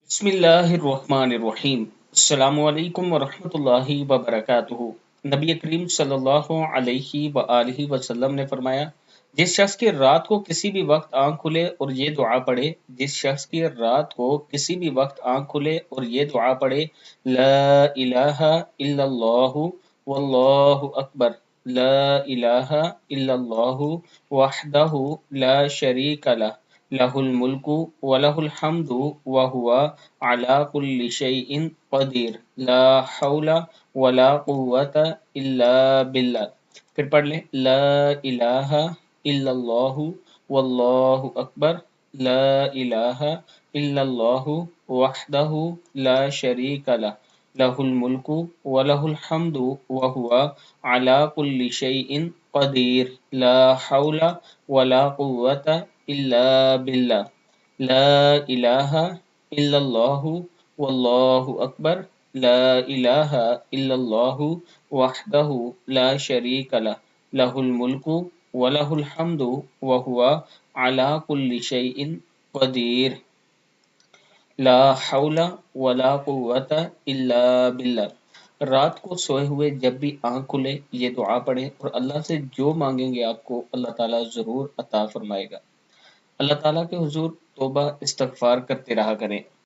بسم اللہ الرحمن الرحیم۔ السلام علیکم ورحمۃ اللہ وبرکاتہ۔ نبی کریم صلی اللہ علیہ وآلہ وسلم نے فرمایا، جس شخص کی رات کو کسی بھی وقت آنکھ کھلے اور یہ دعا پڑھے، جس شخص کی رات کو کسی بھی وقت آنکھ کھلے اور یہ دعا پڑھے، لا الہ الا اللہ واللہ اکبر، لا الہ الا اللہ وحدہ لا شریک لہ، لہ الملک ولہ الحمد وہو علی کل شیء قدیر، لا حول ولا قوة الا باللہ۔ پھر پڑھ لیں، لا الہ الا اللہ واللہ اکبر، لا الہ الا اللہ وحدہ لا شریک لہ، لہ الملک ولہ الحمد وہو علی کل شیء قدیر، لا حول ولا قوة الا باللہ، لا الہ الا اللہ واللہ اکبر، لا الہ الا اللہ وحدہ لا شریک لہ، لہ الملک ولہ الحمد وہو علی کل شیء قدیر، لا حول ولا قوة الا باللہ۔ رات کو سوئے ہوئے جب بھی آنکھ کھلے یہ دعا پڑھیں اور اللہ سے جو مانگیں گے آپ کو اللہ تعالیٰ ضرور عطا فرمائے گا۔ اللہ تعالیٰ کے حضور توبہ استغفار کرتے رہا کریں۔